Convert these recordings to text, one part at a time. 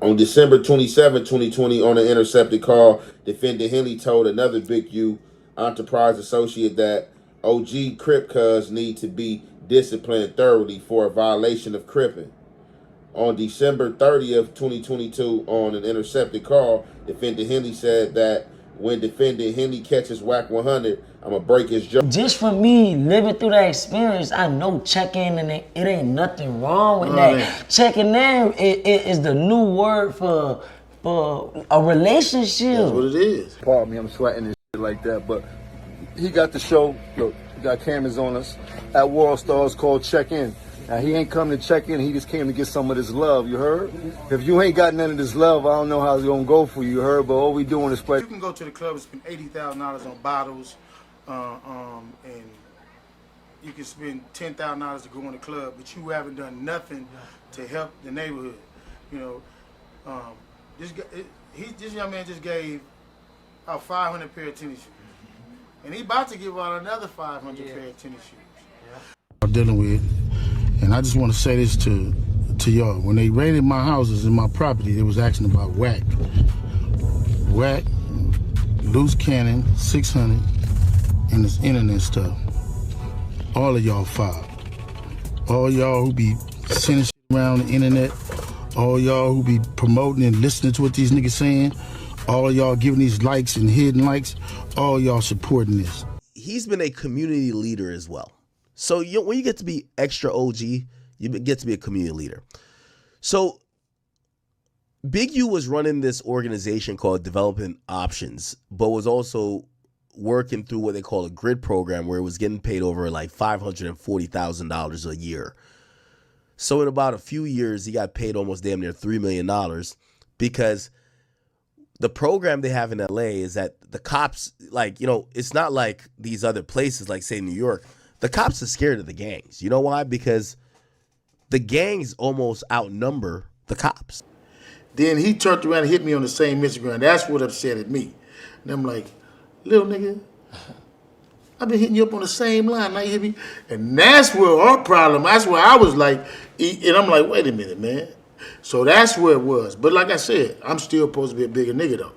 On December 27, 2020, on an intercepted call, defendant Henley told another Big U Enterprise associate that OG Crip cuz need to be disciplined thoroughly for a violation of cripping. On December 30th, 2022, on an intercepted call, defendant Henley said that when defendant Henley catches Wack 100, I'm going to break his jaw. Just for me living through that experience, I know checking and it ain't nothing wrong with that. Checking in it is the new word for a relationship. That's what it is. Pardon me, I'm sweating and shit like that, but he got the show. Look, he got cameras on us at World Stars called Check In. Now, he ain't come to check in. He just came to get some of this love, you heard? If you ain't got none of this love, I don't know how it's going to go for you, heard? But all we doing is play. You can go to the club and spend $80,000 on bottles, and you can spend $10,000 to go in the club, but you haven't done nothing to help the neighborhood. You know, this young man just gave out 500 pair of tennis shoes, and he about to give out another 500 pair of tennis shoes. I'm dealing with. And I just want to say this to y'all. When they raided my houses and my property, they was asking about Wack. Wack, loose cannon, 600, and this internet stuff. All of y'all filed. All y'all who be sending shit around the internet, all y'all who be promoting and listening to what these niggas saying, all y'all giving these likes and hidden likes, all y'all supporting this. He's been a community leader as well. So when you get to be extra OG, you get to be a community leader. So Big U was running this organization called Development Options, but was also working through what they call a grid program where it was getting paid over like $540,000 a year. So in about a few years, he got paid almost damn near $3 million because the program they have in LA is that the cops, like, you know, it's not like these other places like, say, New York. The cops are scared of the gangs. You know why? Because the gangs almost outnumber the cops. Then he turned around and hit me on the same Instagram. That's what upset at me. And I'm like, little nigga, I've been hitting you up on the same line. Now you hit me. And that's where our problem, that's where I was like, and I'm like, wait a minute, man. So that's where it was. But like I said, I'm still supposed to be a bigger nigga, though.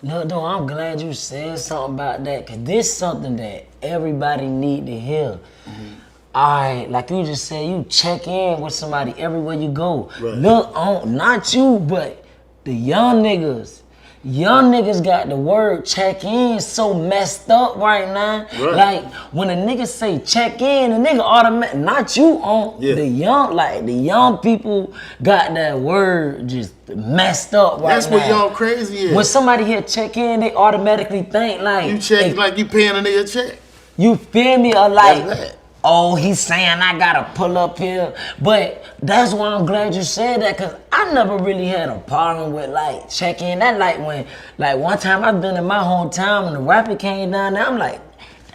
No, I'm glad you said something about that, because this is something that everybody need to hear. Mm-hmm. All right, like you just said, you check in with somebody everywhere you go. Right. Look, not you, but the young niggas. Young niggas got the word check in so messed up right now. Right. Like, when a nigga say check in, the nigga automatic, not you the young people got that word just messed up right That's now. what y'all crazy is. When somebody hear check in, they automatically think like you check like you paying a nigga check. You feel me? Or like, oh, he's saying I gotta pull up here. But that's why I'm glad you said that, because I never really had a problem with like checking. That like when, like one time I've been in my hometown when the rapper came down there, I'm like,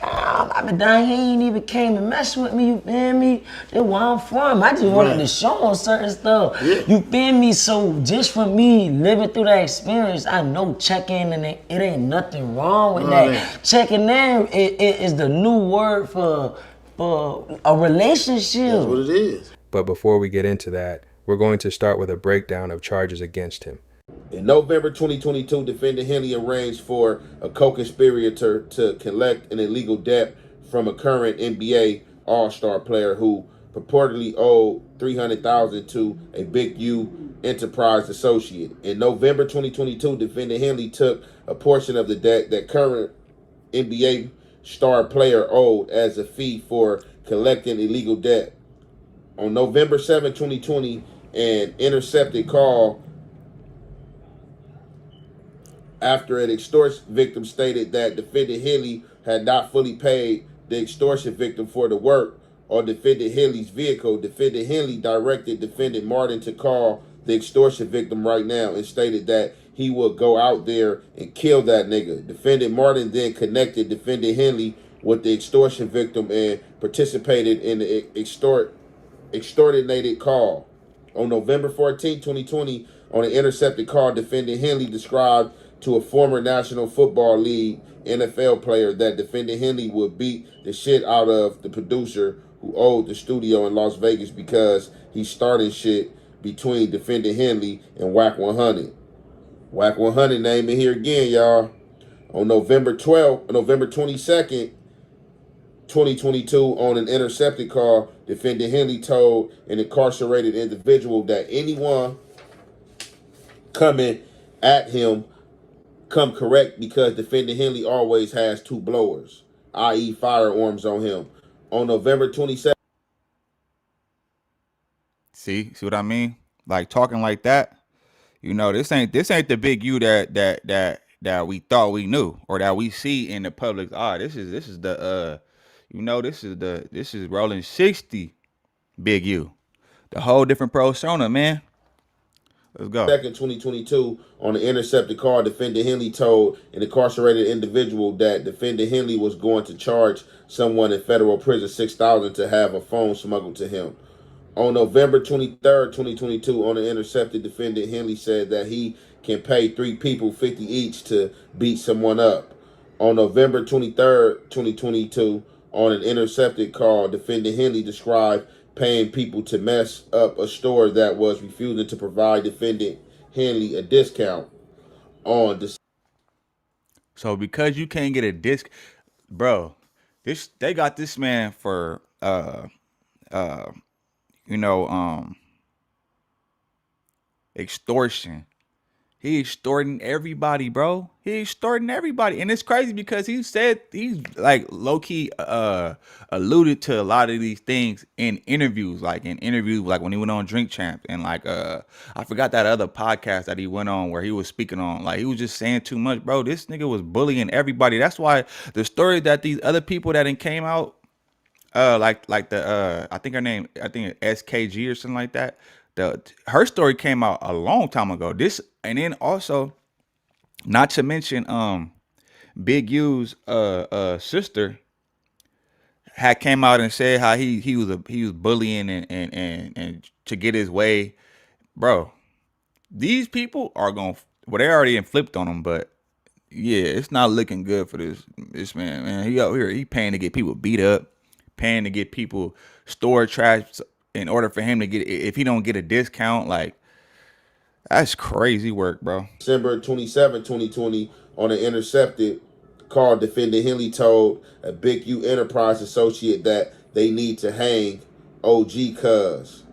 damn, I've been down here, he ain't even came and mess with me, you feel me? That's where I'm from. I just wanted to show him certain stuff. Yeah. You feel me? So just for me living through that experience, I know checking and it ain't nothing wrong with that. Man. Checking in it is the new word for a relationship. That's what it is. But before we get into that, we're going to start with a breakdown of charges against him. In November 2022, defendant Henley arranged for a co-conspirator to collect an illegal debt from a current NBA All-Star player who purportedly owed $300,000 to a Big U Enterprise associate. In November 2022, defendant Henley took a portion of the debt that current NBA star player owed as a fee for collecting illegal debt. On November 7, 2020, an intercepted call after an extortion victim stated that defendant Henley had not fully paid the extortion victim for the work on defendant Henley's vehicle. Defendant Henley directed defendant Martin to call the extortion victim right now and stated that he would go out there and kill that nigga. Defendant Martin then connected defendant Henley with the extortion victim and participated in the extorted call. On November 14, 2020, on an intercepted call, defendant Henley described to a former National Football League NFL player that defendant Henley would beat the shit out of the producer who owned the studio in Las Vegas because he started shit between defendant Henley and Wack 100. Wack 100 name in here again, y'all. On November 22nd, 2022, on an intercepted call, defendant Henley told an incarcerated individual that anyone coming at him come correct because defendant Henley always has two blowers, i.e. firearms on him. On November 27th. See what I mean? Like talking like that. You know, this ain't the big you that we thought we knew or that we see in the public's eye. This is the this is rolling 60 big you. The whole different persona, man. Let's go. 2nd, 2022, on the intercepted call, defendant Henley told an incarcerated individual that defendant Henley was going to charge someone in federal prison $6,000 to have a phone smuggled to him. On November 23rd, 2022, on the intercepted, defendant Henley said that he can pay 3 people $50 each to beat someone up. On November 23rd, 2022, on an intercepted call, defendant Henley described paying people to mess up a store that was refusing to provide defendant Henley a discount on the. So because you can't get a disc, bro, they got this man for extortion. He extorting everybody, bro. He extorting everybody. And it's crazy because he's like low-key alluded to a lot of these things in interviews, like when he went on Drink Champ and like I forgot that other podcast that he went on where he was speaking on, like he was just saying too much, bro. This nigga was bullying everybody. That's why the story that these other people that came out, like the I think SKG or something like that. Her story came out a long time ago. And then also, not to mention, Big U's sister had came out and said how he was bullying and to get his way, bro. These people are they already flipped on him, but yeah, it's not looking good for this man. Man, he out here, he paying to get people beat up, paying to get people store trash in order for him to get, if he don't get a discount, like that's crazy work, bro. December 27, 2020, on an intercepted call, defendant Henley told a Big U Enterprise associate that they need to hang OG cuz.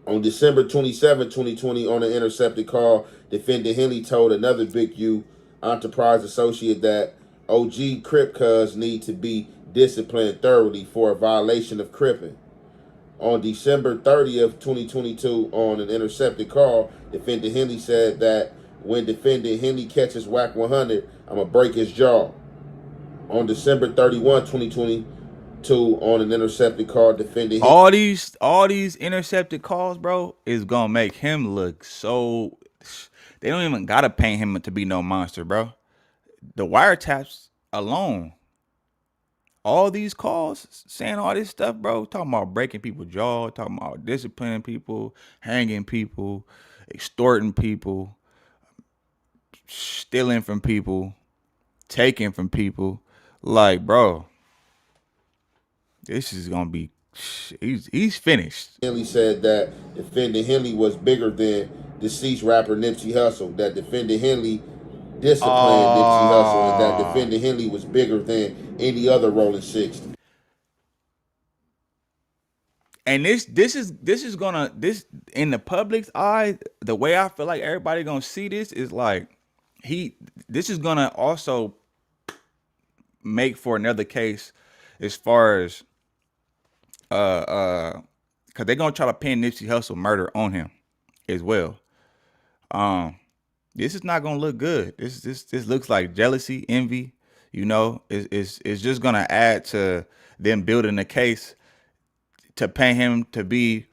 On December 27, 2020, on an intercepted call, defendant Henley told another Big U Enterprise associate that OG Crip cuz need to be disciplined thoroughly for a violation of cripping. On December 30th, 2022, on an intercepted call, defendant Henley said that when defendant Henley catches Wack 100, I'm going to break his jaw. On December 31, 2022, on an intercepted call, defendant Henley... All these intercepted calls, bro, is going to make him look so... They don't even got to paint him to be no monster, bro. The wiretaps alone... All these calls saying all this stuff, bro, talking about breaking people's jaw, talking about disciplining people, hanging people, extorting people, stealing from people, taking from people. Like, bro, this is gonna be, he's finished. Henley said that defendant Henley was bigger than deceased rapper Nipsey Hussle. That defendant Henley disciplined Nipsey Hussle, and that defendant Henley was bigger than any other Rolling 60. And this is gonna, this in the public's eye, the way I feel like everybody gonna see this is like this is gonna also make for another case as far as because they're gonna try to pin Nipsey Hussle murder on him as well. This is not gonna look good. This looks like jealousy, envy. You know, it's just gonna add to them building a case to pay him to be,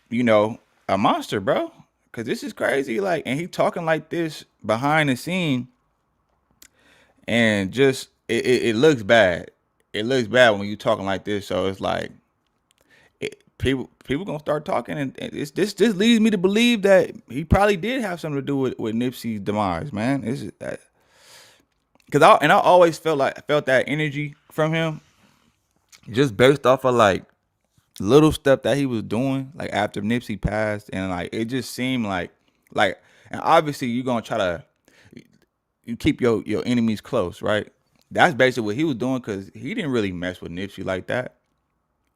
you know, a monster, bro. Cause this is crazy. Like, and he talking like this behind the scene, and just it looks bad. It looks bad when you talking like this. So it's like people gonna start talking, and this leads me to believe that he probably did have something to do with Nipsey's demise, man. It's that. Cause I always felt that energy from him, just based off of like little stuff that he was doing, like after Nipsey passed, and like it just seemed like, and obviously you're gonna try to you keep your enemies close, right? That's basically what he was doing because he didn't really mess with Nipsey like that.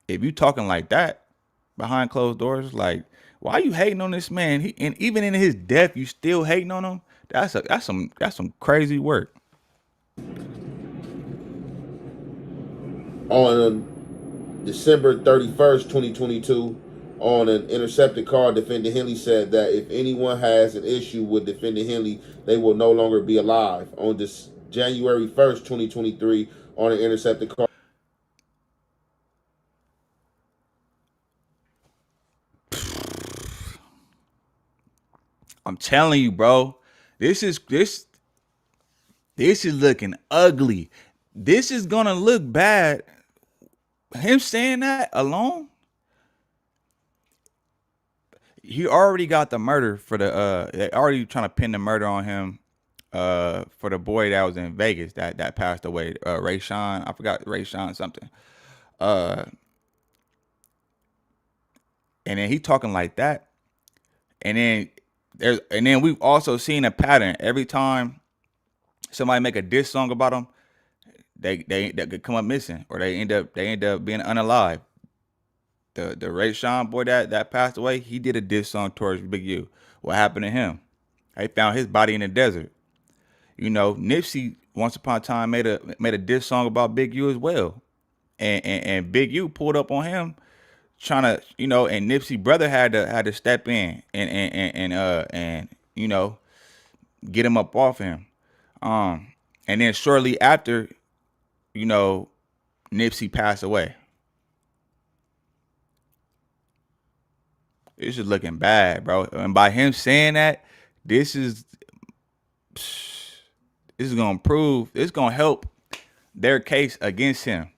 If you talking like that behind closed doors, like why are you hating on this man? He and even in his death, you still hating on him. That's some crazy work. On December 31st, 2022, on an intercepted call, Defendant Henley said that if anyone has an issue with Defendant Henley, they will no longer be alive. On this January 1st, 2023, on an intercepted call, I'm telling you, bro. This is looking ugly. This is gonna look bad. Him saying that alone, he already got the murder for the they already trying to pin the murder on him for the boy that was in Vegas that passed away. Ray Sean, I forgot Ray Sean something. Uh and then he talking like that. And then we've also seen a pattern. Every time somebody make a diss song about him, they could come up missing or they end up being unalive. The Ray Sean boy that passed away, he did a diss song towards Big U. What happened to him? They found his body in the desert. You know, Nipsey once upon a time made a diss song about Big U as well. And Big U pulled up on him trying to, and Nipsey brother had to step in and get him up off him. And then shortly after, Nipsey passed away. This is looking bad, bro. And by him saying that, this is gonna help their case against him.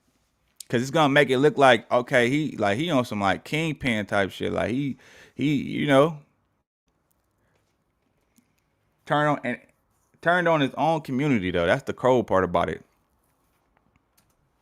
Cause it's gonna make it look like, okay, he on some like kingpin type shit. Like he turned on his own community though. That's the cold part about it.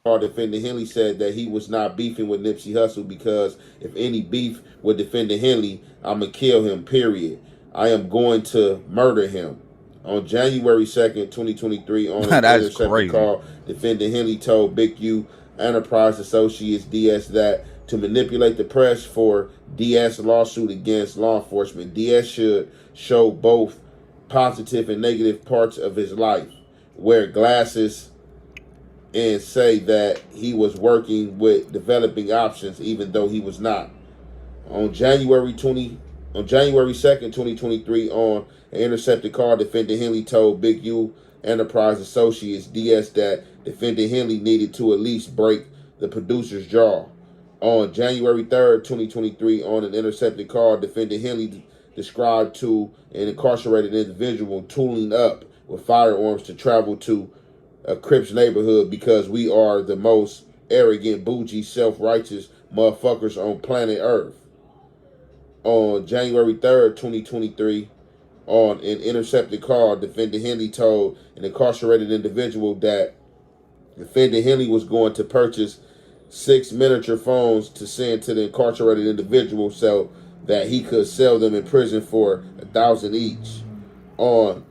Defendant Henley said that he was not beefing with Nipsey Hussle because if any beef with Defendant Henley, I'm going to kill him, period. I am going to murder him. On January 2nd, 2023, on an intercepted call, Defendant Henley told Big U Enterprise Associates DS that to manipulate the press for DS lawsuit against law enforcement, DS should show both positive and negative parts of his life. Wear glasses and say that he was working with developing options even though he was not. On January 2nd, 2023, on an intercepted call, Defendant Henley told Big U Enterprise Associates DS that Defendant Henley needed to at least break the producer's jaw. On January 3rd, 2023, on an intercepted call, Defendant Henley described to an incarcerated individual tooling up with firearms to travel to a Crips neighborhood because we are the most arrogant, bougie, self-righteous motherfuckers on planet Earth. On January 3rd, 2023, on an intercepted call, Defendant Henley told an incarcerated individual that Defendant Henley was going to purchase 6 miniature phones to send to the incarcerated individual so that he could sell them in prison for $1,000 each. On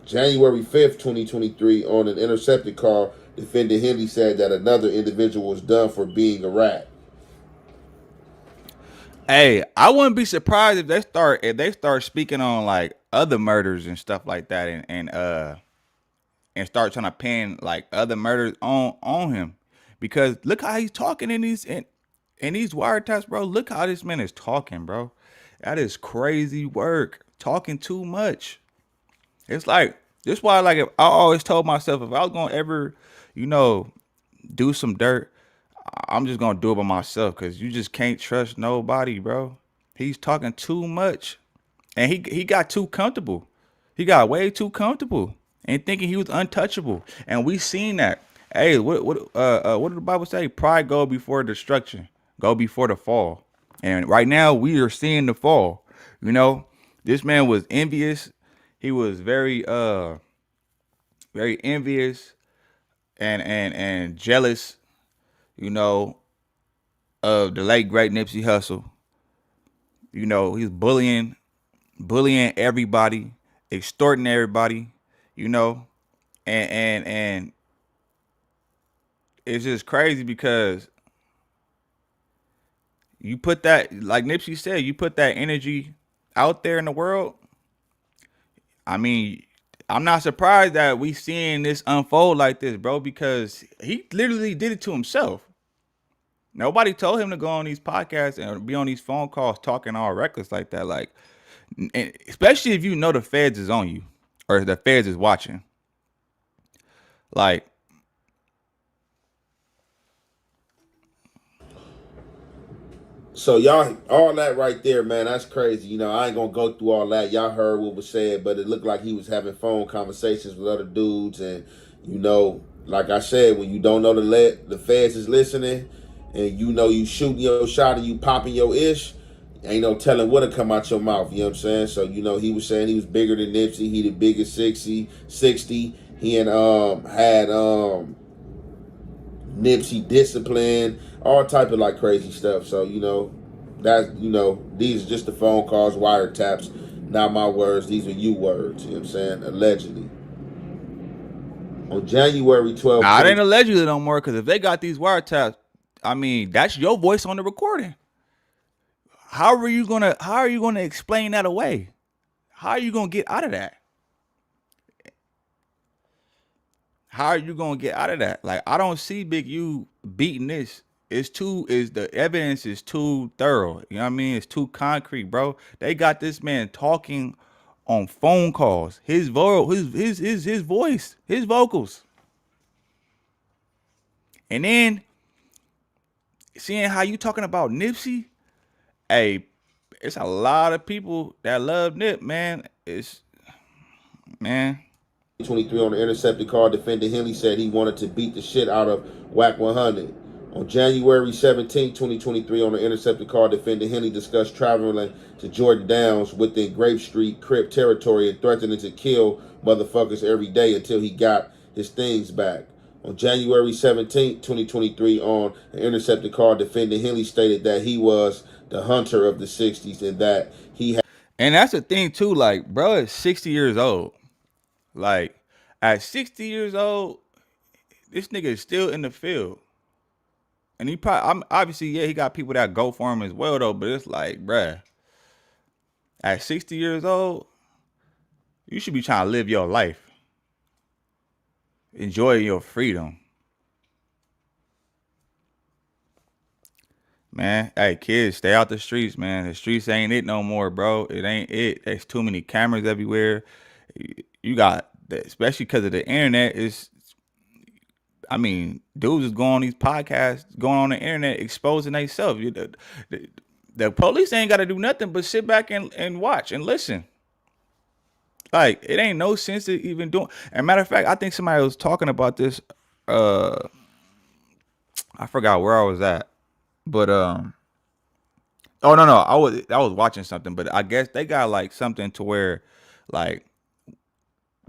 January 5th, 2023, on an intercepted call, Defendant Henley said that another individual was done for being a rat. Hey, I wouldn't be surprised if they start speaking on like other murders and stuff like that and start trying to pin like other murders on him. Because look how he's talking in these wiretaps, bro. Look how this man is talking, bro. That is crazy work. Talking too much. It's like, this is why like if I always told myself if I was gonna ever, do some dirt, I'm just gonna do it by myself because you just can't trust nobody, bro. He's talking too much. And he got too comfortable. He got way too comfortable and thinking he was untouchable. And we seen that. Hey, what did the Bible say? Pride go before destruction, go before the fall. And right now we are seeing the fall. This man was envious. He was very envious and jealous, of the late great Nipsey Hussle. You know, he's bullying everybody, extorting everybody, you know, and it's just crazy because you put that, like Nipsey said, you put that energy out there in the world. I mean, I'm not surprised that we seeing this unfold like this, bro, because he literally did it to himself. Nobody told him to go on these podcasts and be on these phone calls talking all reckless like that. Like, and especially if you know the feds is on you or the feds is watching. Like, So y'all, all that right there, man, that's crazy. You know, I ain't gonna go through all that. Y'all heard what was said, but it looked like he was having phone conversations with other dudes, and you know, like I said, when you don't know the feds is listening, and you know you shooting your shot and you popping your ish, ain't no telling what'll come out your mouth. You know what I'm saying? So you know, he was saying he was bigger than Nipsey. He the biggest 60. He and had Nipsey discipline, all type of like crazy stuff. So you know, these are just the phone calls, wiretaps, not my words. These are you words. You know what I'm saying? Allegedly. On January 12th, nah, it ain't allegedly no more, because if they got these wiretaps, I mean, that's your voice on the recording. How are you gonna explain that away? How are you gonna get out of that? How are you gonna get out of that? Like, I don't see Big U beating this. The evidence is too thorough. You know what I mean? It's too concrete, bro. They got this man talking on phone calls. His voice, his vocals. And then seeing how you talking about Nipsey, hey, it's a lot of people that love Nip, man. Man. 23 on the intercepted call, defendant Henley said he wanted to beat the shit out of Wack 100. On January 17, 2023, on the intercepted call, defendant Henley discussed traveling to Jordan Downs within Grape Street, Crip territory, and threatening to kill motherfuckers every day until he got his things back. On January 17, 2023, on an intercepted call, defendant Henley stated that he was the hunter of the 60s and that he had. And that's the thing, too. Like, bro is 60 years old. Like, at 60 years old, this nigga is still in the field. And he probably, obviously, yeah, he got people that go for him as well, though. But it's like, bruh, at 60 years old, you should be trying to live your life. Enjoy your freedom. Man, hey, kids, stay out the streets, man. The streets ain't it no more, bro. It ain't it. There's too many cameras everywhere. You got, especially because of the internet, I mean, dudes is going on these podcasts, going on the internet, exposing themselves. The police ain't got to do nothing but sit back and watch and listen. Like, it ain't no sense to even doing. And matter of fact, I think somebody was talking about this. I forgot where I was at, but oh no, I was watching something, but I guess they got like something to where, like,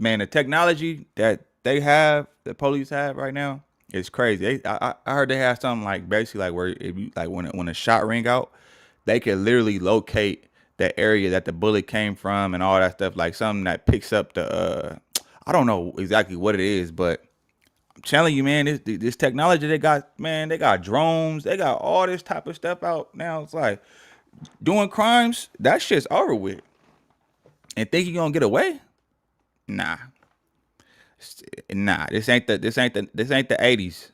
man, the technology that the police have right now is crazy. I heard they have something like basically like where if you like when a shot ring out, they can literally locate the area that the bullet came from and all that stuff. Like something that picks up the I don't know exactly what it is, but I'm telling you, man, this technology they got, man, they got drones, they got all this type of stuff out now. It's like doing crimes, that shit's over with. And think you gonna get away? Nah, this ain't the 80s.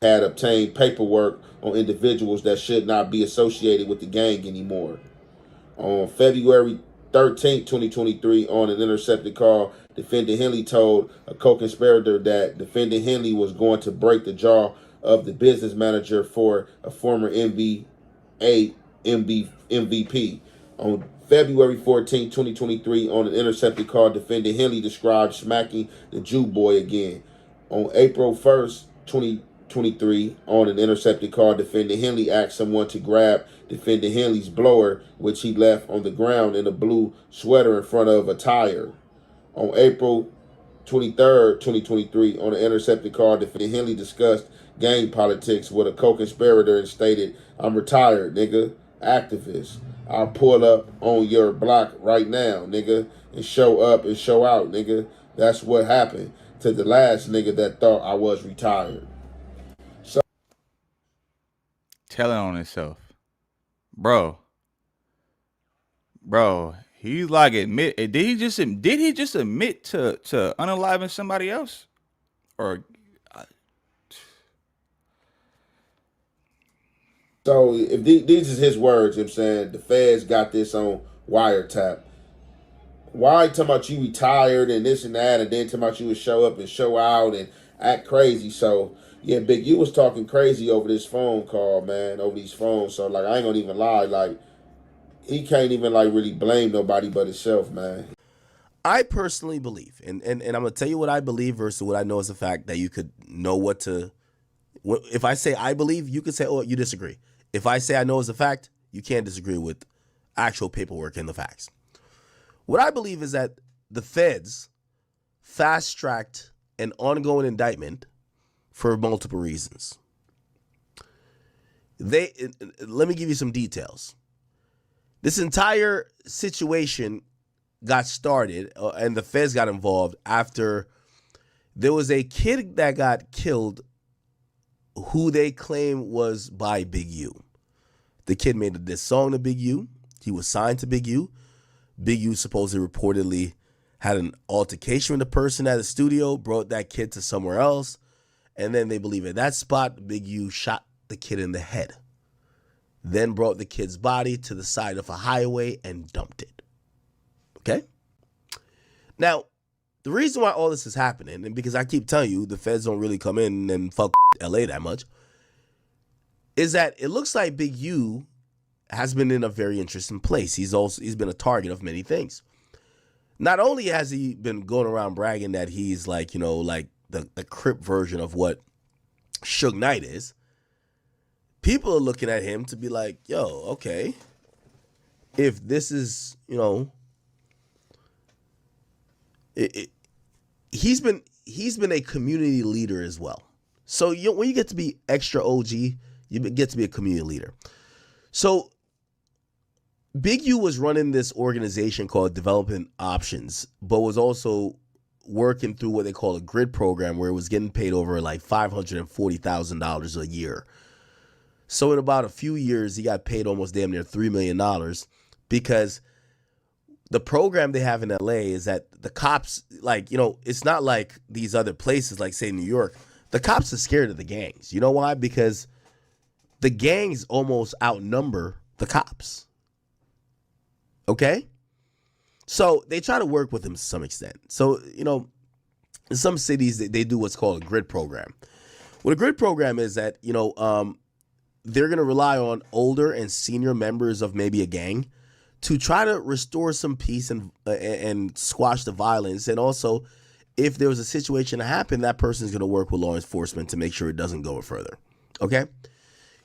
Had obtained paperwork on individuals that should not be associated with the gang anymore. On February 13, 2023, on an intercepted call, defendant Henley told a co-conspirator that defendant Henley was going to break the jaw of the business manager for a former MVP. On February 14, 2023, on an intercepted call, defendant Henley described smacking the Jew boy again. On April 1st, 2023, on an intercepted call, defendant Henley asked someone to grab defendant Henley's blower, which he left on the ground in a blue sweater in front of a tire. On April 23rd, 2023, on an intercepted call, defendant Henley discussed gang politics with a co-conspirator and stated, "I'm retired, nigga, activist. I'll pull up on your block right now, nigga, and show up and show out, nigga." That's what happened to the last nigga that thought I was retired. Telling on himself, bro. He's like did he just admit to unaliving somebody else, or? So if these is his words, you know what I'm saying, the feds got this on wiretap. Why talking about you retired and this and that, and then talking about you would show up and show out and act crazy? So yeah, Big U was talking crazy over this phone call, man, over these phones. So like, I ain't gonna even lie, like he can't even like really blame nobody but himself, man. I personally believe, and I'm gonna tell you what I believe versus what I know as a fact, that you could know what to. If I say I believe, you could say, oh, you disagree. If I say I know as a fact, you can't disagree with actual paperwork and the facts. What I believe is that the feds fast-tracked an ongoing indictment for multiple reasons. Let me give you some details. This entire situation got started, and the feds got involved after there was a kid that got killed who they claim was by Big U. The kid made a diss song to Big U. He was signed to Big U. Big U supposedly reportedly had an altercation with the person at the studio, brought that kid to somewhere else, and then they believe at that spot, Big U shot the kid in the head. Then brought the kid's body to the side of a highway and dumped it. Okay? Now, the reason why all this is happening, and because I keep telling you the feds don't really come in and fuck LA that much, is that it looks like Big U has been in a very interesting place. He's been a target of many things. Not only has he been going around bragging that he's like, you know, like the Crip version of what Suge Knight is, people are looking at him to be like, yo, okay, if this is, you know, he's been a community leader as well. So when you get to be extra OG, you get to be a community leader. So Big U was running this organization called Development Options, but was also working through what they call a grid program, where it was getting paid over like $540,000 a year. So in about a few years, he got paid almost damn near $3 million, because the program they have in LA is that the cops, like, you know, it's not like these other places, like say New York. The cops are scared of the gangs. You know why? Because the gangs almost outnumber the cops. Okay? So they try to work with them to some extent. So, you know, in some cities, they do what's called a grid program. What a grid program is that, you know, they're going to rely on older and senior members of maybe a gang to try to restore some peace and squash the violence. And also, if there was a situation that happened, that person is going to work with law enforcement to make sure it doesn't go further. Okay?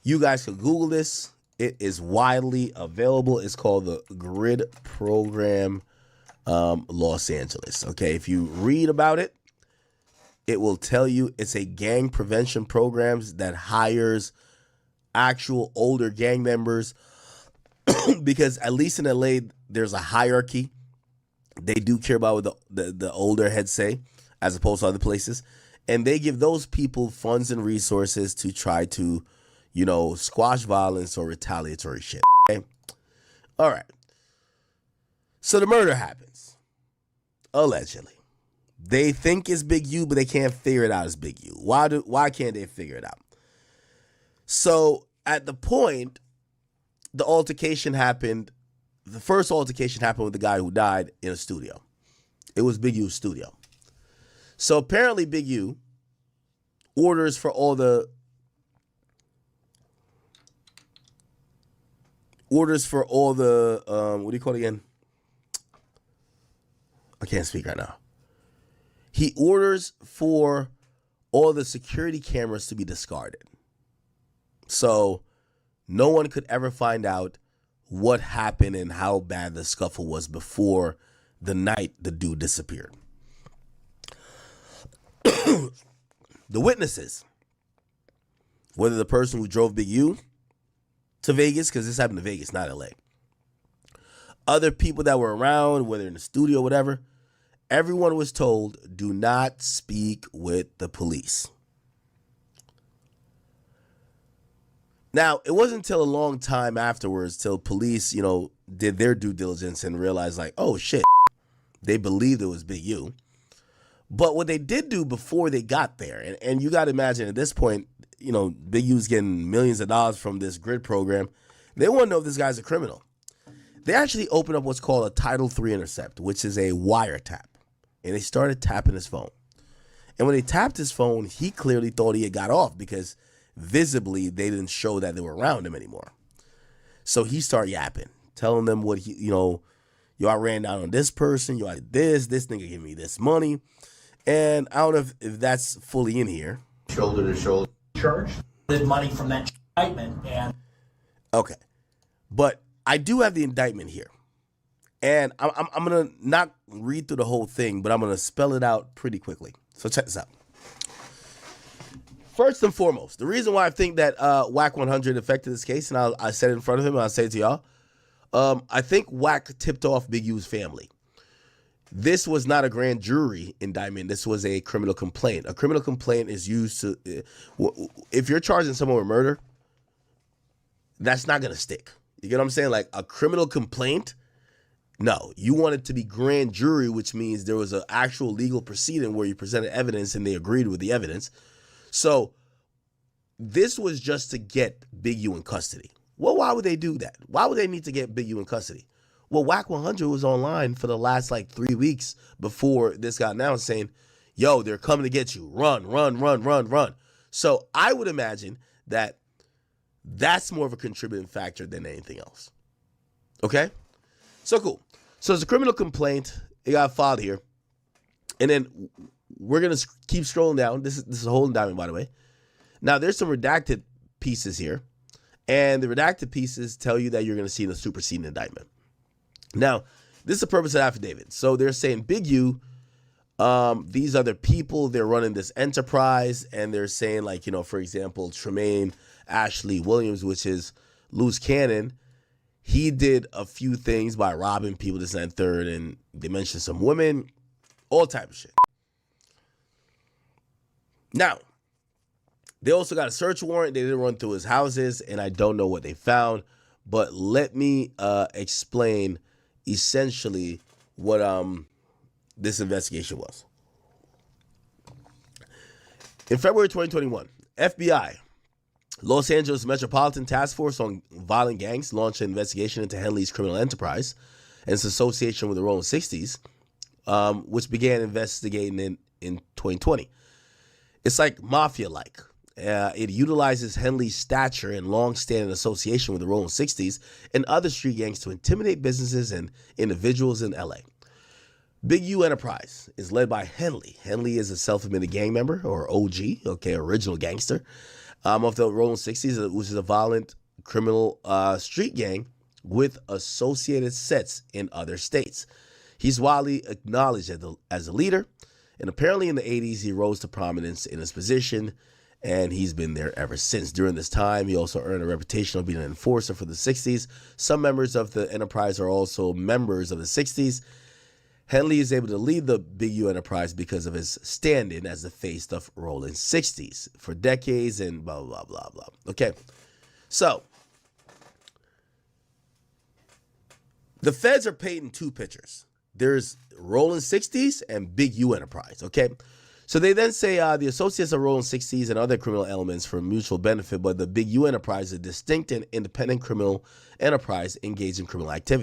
You guys can Google this. It is widely available. It's called the Grid Program Los Angeles. Okay? If you read about it, it will tell you it's a gang prevention programs that hires actual older gang members, because at least in LA, there's a hierarchy. They do care about what the older heads say, as opposed to other places. And they give those people funds and resources to try to, you know, squash violence or retaliatory shit. Okay? All right. So the murder happens. Allegedly. They think it's Big U, but they can't figure it out as Big U. Why can't they figure it out? So at the point, the altercation happened. The first altercation happened with the guy who died in a studio. It was Big U's studio. So apparently Big U orders for all the what do you call it again? I can't speak right now. He orders for all the security cameras to be discarded. So no one could ever find out what happened and how bad the scuffle was before the night the dude disappeared. The witnesses whether the person who drove Big U to Vegas, because this happened to Vegas, not LA, other people that were around, whether in the studio or whatever, everyone was told, do not speak with the police. Now, it wasn't until a long time afterwards till police, did their due diligence and realized like, oh shit, they believed it was Big U. But what they did do before they got there, and you got to imagine at this point, Big U's getting millions of dollars from this grid program. They want to know if this guy's a criminal. They actually opened up what's called a Title III intercept, which is a wiretap. And they started tapping his phone. And when they tapped his phone, he clearly thought he had got off because visibly they didn't show that they were around him anymore. So he started yapping, telling them what yo, I ran down on this person, yo, I did this nigga gave me this money. And I don't know if that's fully in here. Shoulder to shoulder. Charge with money from that indictment. And okay. But I do have the indictment here. And I'm going to not read through the whole thing, but I'm going to spell it out pretty quickly. So check this out. First and foremost, the reason why I think that Wack 100 affected this case, and I said it in front of him, and I'll say it to y'all, I think Wack tipped off Big U's family. This was not a grand jury indictment. This was a criminal complaint. A criminal complaint is used to, if you're charging someone with murder, that's not going to stick. You get what I'm saying? Like a criminal complaint, no. You want it to be grand jury, which means there was an actual legal proceeding where you presented evidence and they agreed with the evidence. So this was just to get Big U in custody. Well, why would they do that? Why would they need to get Big U in custody? Well, Wack 100 was online for the last 3 weeks before this got announced saying, yo, they're coming to get you. Run, run, run, run, run. So I would imagine that that's more of a contributing factor than anything else. Okay? So cool. So it's a criminal complaint. It got filed here. And then we're going to keep scrolling down. This is a whole indictment, by the way. Now, there's some redacted pieces here. And the redacted pieces tell you that you're going to see the superseding indictment. Now, this is the purpose of the affidavit. So they're saying Big U, these other people, they're running this enterprise, and they're saying, for example, Tremaine Ashley Williams, which is loose cannon, he did a few things by robbing people, this and third, and they mentioned some women, all type of shit. Now, they also got a search warrant. They didn't run through his houses, and I don't know what they found, but let me explain essentially what this investigation was. In February 2021, FBI, Los Angeles Metropolitan Task Force on Violent Gangs, launched an investigation into Henley's criminal enterprise and its association with the Rolling 60s, which began investigating in 2020. It's like mafia-like. It utilizes Henley's stature and long-standing association with the Rolling 60s and other street gangs to intimidate businesses and individuals in LA. Big U Enterprise is led by Henley. Henley is a self-admitted gang member, or OG, original gangster, of the Rolling 60s, which is a violent criminal street gang with associated sets in other states. He's widely acknowledged as a leader, and apparently in the 80s he rose to prominence in his position, and he's been there ever since. During this time, he also earned a reputation of being an enforcer for the 60s. Some members of the enterprise are also members of the 60s. Henley is able to lead the Big U Enterprise because of his stand-in as the face of Rolling 60s for decades and blah, blah, blah, blah. Okay, so the feds are painting two pictures. There's Rolling 60s and Big U Enterprise, okay? So they then say the associates of Rolling 60s and other criminal elements for mutual benefit, but the Big U Enterprise is a distinct and independent criminal enterprise engaged in criminal activity.